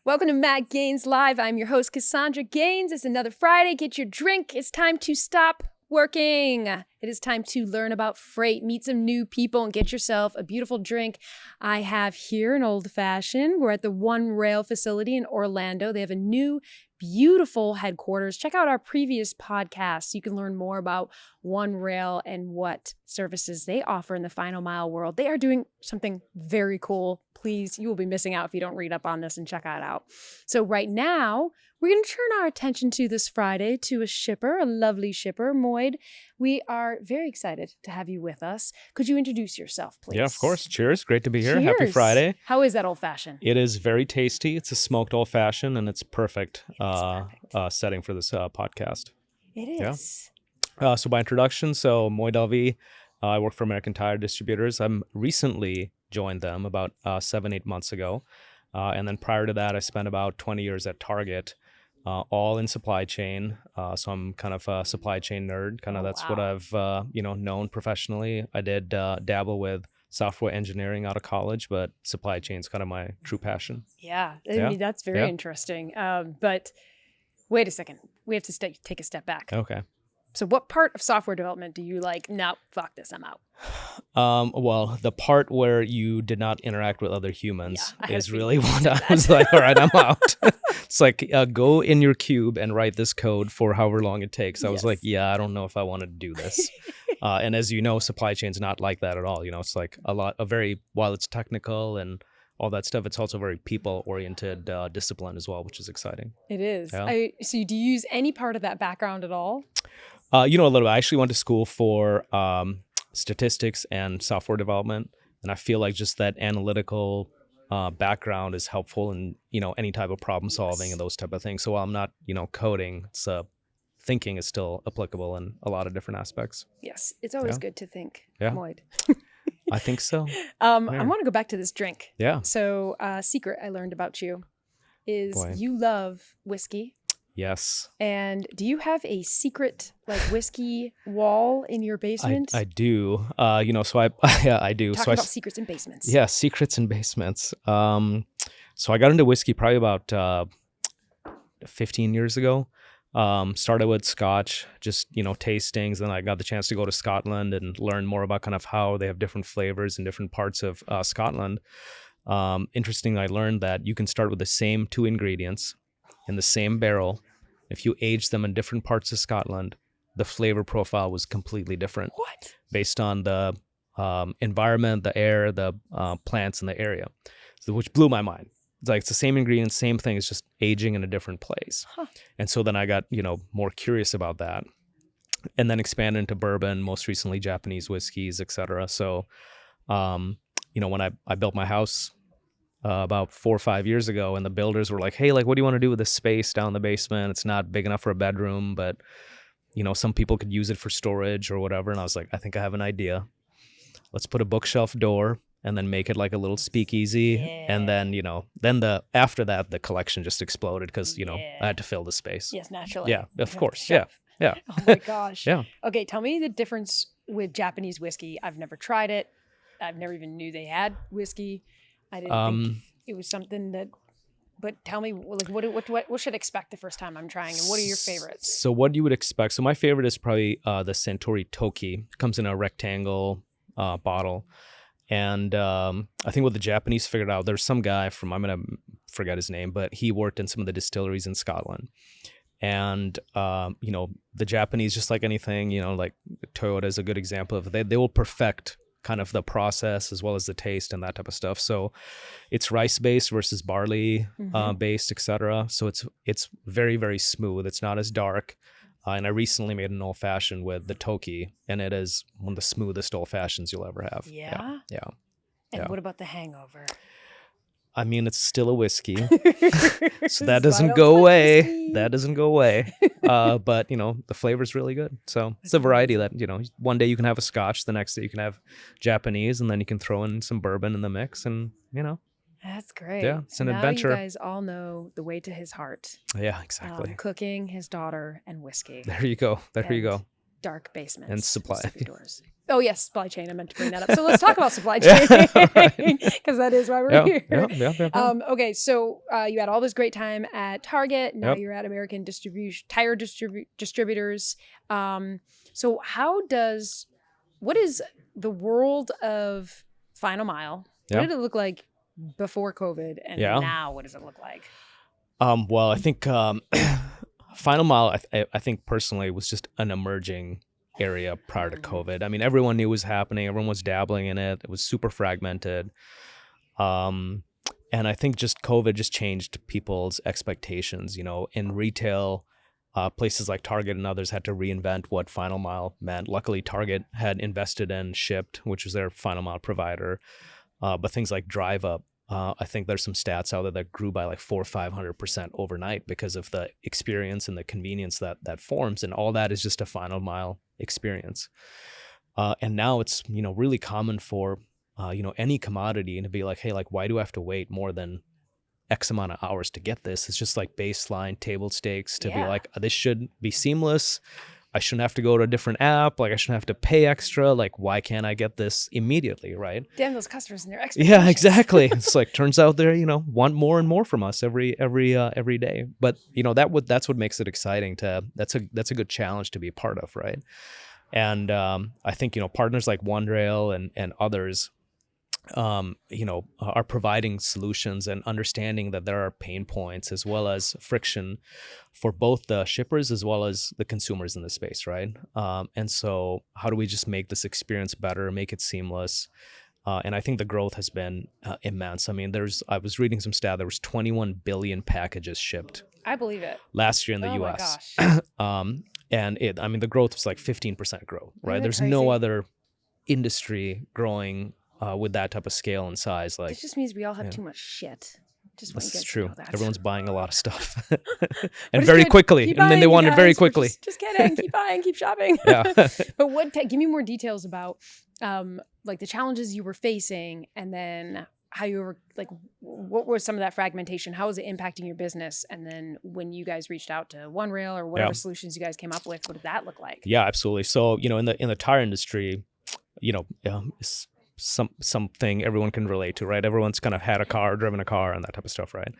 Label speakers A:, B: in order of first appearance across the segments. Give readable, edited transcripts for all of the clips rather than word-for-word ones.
A: Welcome to Matt Gaines Live. I'm your host, Cassandra Gaines. It's another Friday. Get your drink. It's time to stop working. It is time to learn about freight, meet some new people, and get yourself a beautiful drink. I have here an old fashioned. We're at the One Rail facility in Orlando. They have a new, beautiful headquarters. Check out our previous podcasts. You can learn more about One Rail and what services they offer in the final mile world. They are doing something very cool. Please, you will be missing out if you don't read up on this and check it out. So right now, we're going to turn our attention to this Friday to a shipper, a lovely shipper, Moid. We are very excited to have you with us. Could you introduce yourself, please?
B: Yeah, of course. Cheers. Great to be here.
A: Cheers.
B: Happy Friday.
A: How is that old fashioned?
B: It is very tasty. It's a smoked old fashioned, and it's perfect, setting for this podcast.
A: It is.
B: So by introduction, Moid LV. I work for American Tire Distributors. I'm recently joined them about 7-8 months ago. And then prior to that, I spent about 20 years at Target, all in supply chain. So I'm kind of a supply chain nerd. That's what I've known professionally. I did dabble with software engineering out of college, but supply chain is kind of my true passion.
A: Yeah, I mean, that's very interesting. But wait a second. We have to take a step back.
B: Okay.
A: So what part of software development do you like? No, fuck this, I'm out.
B: Well, the part where you did not interact with other humans is really what I
A: that.
B: was like, all right, I'm out. It's like, go in your cube and write this code for however long it takes. I was like, yeah, I don't know if I want to do this. And as you know, supply chain's not like that at all. You know, it's like while it's technical and all that stuff, it's also very people-oriented discipline as well, which is exciting.
A: It is.
B: Yeah.
A: So do you use any part of that background at all?
B: A little bit. I actually went to school for statistics and software development, and I feel like just that analytical background is helpful in any type of problem solving and those type of things. So while I'm not coding, it's thinking is still applicable in a lot of different aspects.
A: Yes, it's always good to think.
B: Yeah,
A: Moid.
B: I think so.
A: I want to go back to this drink.
B: Yeah.
A: So secret I learned about you is you love whiskey.
B: Yes.
A: And do you have a secret whiskey wall in your basement?
B: I do. So I do.
A: Talking about secrets in basements.
B: Yeah, secrets in basements. So I got into whiskey probably about 15 years ago. Started with Scotch, just tastings. Then I got the chance to go to Scotland and learn more about kind of how they have different flavors in different parts of Scotland. Interestingly, I learned that you can start with the same 2 ingredients in the same barrel. If you age them in different parts of Scotland, the flavor profile was completely different.
A: What?
B: Based on the environment, the air, the plants in the area, which blew my mind. It's the same ingredient, same thing. It's just aging in a different place. Huh. And so then I got more curious about that, and then expanded into bourbon, most recently Japanese whiskeys, etc. So, when I built my house about 4 or 5 years ago, and the builders were like, hey, what do you want to do with this space down in the basement? It's not big enough for a bedroom, but some people could use it for storage or whatever. And I was like, I think I have an idea. Let's put a bookshelf door and then make it like a little speakeasy. Yeah. And then after that, the collection just exploded because I had to fill the space.
A: Yes, naturally.
B: Yeah, of course. Yeah. Oh
A: my gosh.
B: Yeah.
A: Okay, tell me the difference with Japanese whiskey. I've never tried it. I've never even knew they had whiskey. I didn't think it was something that. But tell me, what should I expect the first time I'm trying, and what are your favorites?
B: So what you would expect. So my favorite is probably the Suntory Toki. It comes in a rectangle bottle. And I think what the Japanese figured out, there's some guy I'm going to forget his name, but he worked in some of the distilleries in Scotland. And, the Japanese, just like anything, like Toyota is a good example of they will perfect kind of the process as well as the taste and that type of stuff. So it's rice-based versus barley-based, etc. So it's very, very smooth. It's not as dark. And I recently made an old-fashioned with the Toki, and it is one of the smoothest old-fashions you'll ever have.
A: Yeah?
B: Yeah.
A: And what about the hangover?
B: I mean, it's still a whiskey, so that doesn't go away. Whiskey. That doesn't go away. But, the flavor's really good. So it's a variety that, one day you can have a Scotch, the next day you can have Japanese, and then you can throw in some bourbon in the mix and,
A: That's great.
B: Yeah, it's an
A: now
B: adventure.
A: You guys all know the way to his heart.
B: Yeah, exactly.
A: Cooking, his daughter, and whiskey.
B: There you go. There you go.
A: dark basements
B: And supply.
A: secret doors. Oh yes, supply chain. I meant to bring that up. So let's talk about supply chain because that is why we're here. Okay, so you had all this great time at Target. Now you're at American Tire Distributors. So what is the world of Final Mile? What did it look like before COVID, and now what does it look like?
B: Well, I think Final Mile, I think personally, was just an emerging area prior to COVID. I mean, everyone knew it was happening. Everyone was dabbling in it. It was super fragmented. And I think just COVID just changed people's expectations. You know, in retail, places like Target and others had to reinvent what Final Mile meant. Luckily, Target had invested in Shipt, which was their Final Mile provider. But things like Drive Up, I think there's some stats out there that grew by like 400% or 500% overnight because of the experience and the convenience that forms. And all that is just a Final Mile experience. And now it's, you know, really common for, you know, any commodity and to be like, hey, like, why do I have to wait more than X amount of hours to get this? It's just like baseline table stakes to be like, this should be seamless. I shouldn't have to go to a different app. Like I shouldn't have to pay extra. Like why can't I get this immediately, right?
A: Damn those customers and their expectations.
B: Yeah, exactly. It's like turns out they, you know, want more and more from us every day. But you know that's what makes it exciting. That's a good challenge to be a part of, right? And I think, you know, partners like OneRail and others, you know, are providing solutions and understanding that there are pain points as well as friction for both the shippers as well as the consumers in the space, right? And so how do we just make this experience better, make it seamless? And I think the growth has been immense. I mean, I was reading some stat, there was 21 billion packages shipped.
A: I believe it.
B: Last year in the US.
A: My gosh.
B: And the growth was like 15% growth, right? There's
A: crazy?
B: no other industry growing with that type of scale and size. Like,
A: it just means we all have too much shit. Just want you guys
B: That's true.
A: to know that.
B: Everyone's buying a lot of stuff
A: But
B: and
A: it's
B: very
A: good.
B: quickly.
A: Keep
B: And then
A: buying,
B: they
A: you
B: want it very
A: guys. We're
B: quickly.
A: Just kidding. Keep buying, keep shopping.
B: Yeah.
A: But give me more details about like the challenges you were facing and then how you were like, what was some of that fragmentation? How was it impacting your business? And then when you guys reached out to OneRail or whatever solutions you guys came up with, what did that look like?
B: Yeah, absolutely. So, you know, in the tire industry, you know, it's something everyone can relate to, right? Everyone's kind of had a car, driven a car and that type of stuff, right?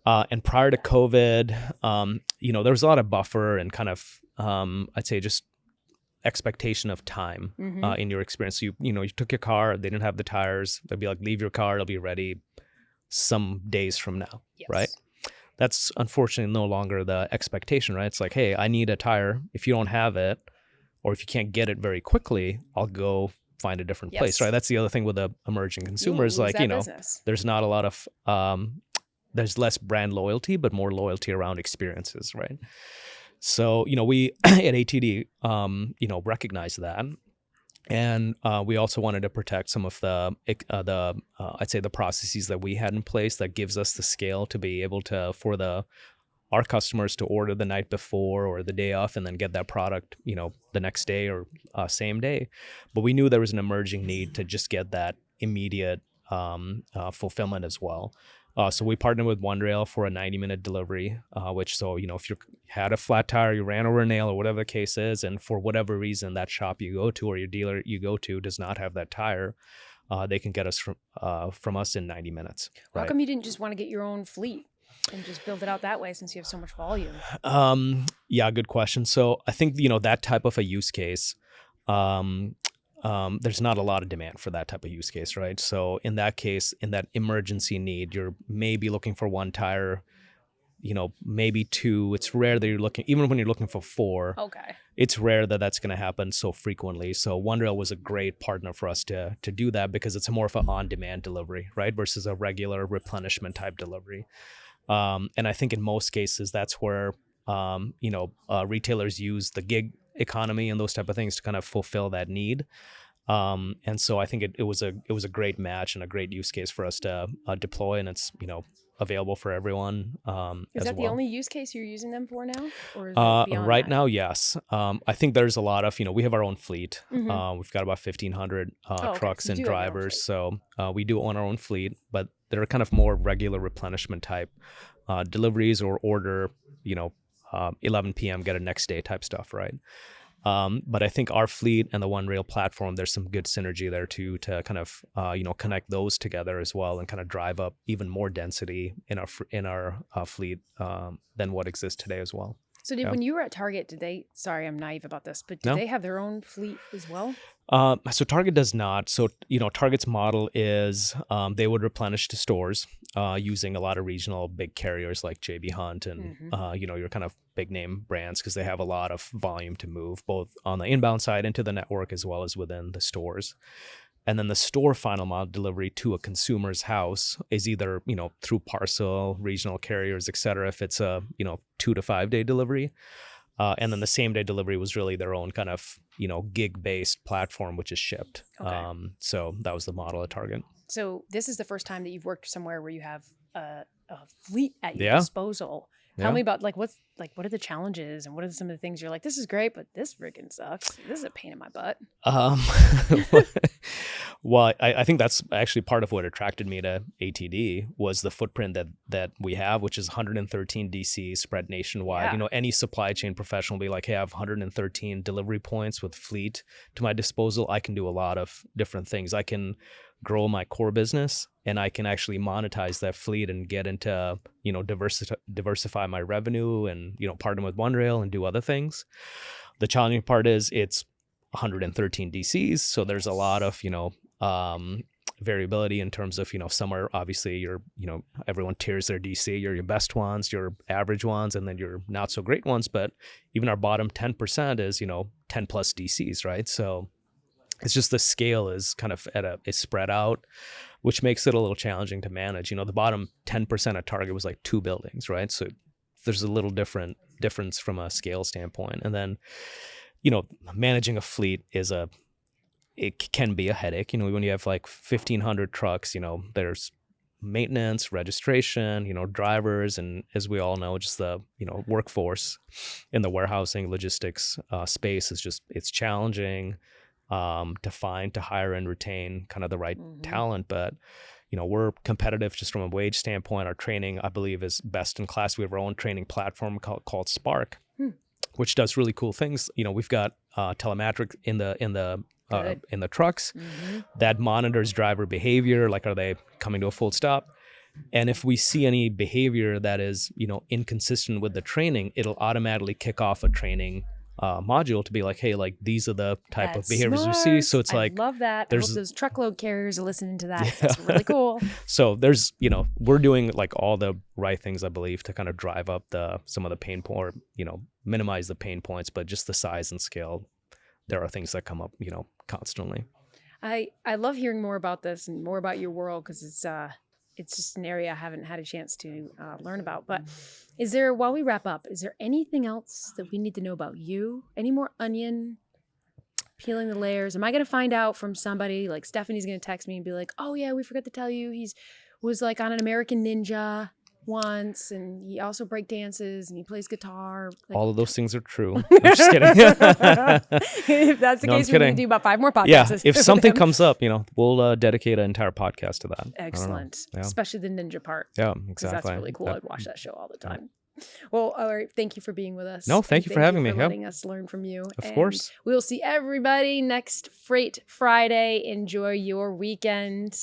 B: And prior to COVID, you know, there was a lot of buffer and kind of, I'd say just expectation of time in your experience. So you know, you took your car, they didn't have the tires. They'd be like, leave your car, it'll be ready some days from now, right? That's unfortunately no longer the expectation, right? It's like, hey, I need a tire. If you don't have it, or if you can't get it very quickly, I'll go find a different place, right? That's the other thing with the emerging consumers. Like, you know,
A: business.
B: there's not a lot of, there's less brand loyalty, but more loyalty around experiences, right? So, you know, we at ATD, you know, recognize that. And we also wanted to protect some of the I'd say the processes that we had in place that gives us the scale to be able to, for our customers to order the night before or the day off and then get that product, you know, the next day or same day. But we knew there was an emerging need to just get that immediate fulfillment as well. So we partnered with OneRail for a 90-minute delivery, which, so, you know, if you had a flat tire, you ran over a nail or whatever the case is, and for whatever reason that shop you go to or your dealer you go to does not have that tire, they can get us from us in 90 minutes. Right?
A: How come you didn't just want to get your own fleet and just build it out that way since you have so much volume?
B: Yeah, good question. So I think, you know, that type of a use case, there's not a lot of demand for that type of use case, right? So in that case, in that emergency need, you're maybe looking for one tire, you know, maybe two. It's rare that you're looking, even when you're looking for four, it's rare that that's going to happen so frequently. So OneRail was a great partner for us to do that because it's more of an on-demand delivery, right? Versus a regular replenishment type delivery. And I think in most cases, that's where, you know, retailers use the gig economy and those type of things to kind of fulfill that need. And so I think it was a great match and a great use case for us to deploy, and it's, you know, available for everyone.
A: Is that the only use case you're using them for now? Or is it beyond
B: right
A: that?
B: now, yes. I think there's a lot of, you know, we have our own fleet. We've got about 1,500 trucks and drivers. So we do own our own fleet, but there are kind of more regular replenishment type deliveries or order, you know, 11 p.m. get a next day type stuff, right? But I think our fleet and the One Rail platform, there's some good synergy there too, to kind of connect those together as well, and kind of drive up even more density in our fleet than what exists today as well.
A: So when you were at Target, did they, sorry, I'm naive about this, but did they have their own fleet as well?
B: So Target does not. So, Target's model is they would replenish to stores using a lot of regional big carriers like JB Hunt and, your kind of big name brands, because they have a lot of volume to move both on the inbound side into the network as well as within the stores. And then the store final mile delivery to a consumer's house is either, through parcel, regional carriers, et cetera, if it's a, 2 to 5 day delivery. And then the same day delivery was really their own kind of, gig-based platform, which is Shipt. Okay. So that was the model at Target.
A: So this is the first time that you've worked somewhere where you have a fleet at your disposal. Tell me about what are the challenges and what are some of the things you're like, this is great, but this freaking sucks. This is a pain in my butt.
B: Well, I think that's actually part of what attracted me to ATD was the footprint that we have, which is 113 DCs spread nationwide. Yeah. Any supply chain professional will be like, hey, I have 113 delivery points with fleet to my disposal. I can do a lot of different things. I can grow my core business, and I can actually monetize that fleet and get into, diversify my revenue and, partner with One Rail and do other things. The challenging part is it's 113 DCs. So there's a lot of, variability in terms of, some are obviously everyone tiers their DC, your best ones, your average ones, and then your not so great ones. But even our bottom 10% is, 10 plus DCs, right? So it's just the scale is kind of it's spread out, which makes it a little challenging to manage. The bottom 10% of Target was like 2 buildings, right? So there's a little difference from a scale standpoint. And then, managing a fleet it can be a headache. When you have like 1,500 trucks, there's maintenance, registration, drivers, and as we all know, just the, workforce in the warehousing logistics space it's challenging. To hire and retain kind of the right talent. But, we're competitive just from a wage standpoint. Our training, I believe, is best in class. We have our own training platform called Spark, which does really cool things. We've got telemetric in the trucks that monitors driver behavior. Like, are they coming to a full stop? And if we see any behavior that is, inconsistent with the training, it'll automatically kick off a training module to be like, hey, like these are the type of behaviors we see. So it's like,
A: I love that. I hope those truckload carriers are listening to that. That's really cool.
B: So there's, we're doing like all the right things, I believe, to kind of drive up some of the pain point, or, minimize the pain points, but just the size and scale. There are things that come up, constantly.
A: I love hearing more about this and more about your world, because it's just an area I haven't had a chance to learn about. But while we wrap up, is there anything else that we need to know about you? Any more onion peeling the layers? Am I going to find out from somebody, like Stephanie's going to text me and be like, oh yeah, we forgot to tell you he was like on an American Ninja once, and he also break dances and he plays guitar. Like,
B: all of those things are true. I'm just kidding.
A: If that's the case, we need to do about 5 more podcasts.
B: Yeah, if something comes up, we'll dedicate an entire podcast to that.
A: Excellent. Yeah. Especially the ninja part.
B: Yeah, exactly.
A: That's really cool. I'd watch that show all the time. Well, all right. Thank you for being with us.
B: No, thank you for having me.
A: Letting us learn from you.
B: Of course.
A: We'll see everybody next Freight Friday. Enjoy your weekend.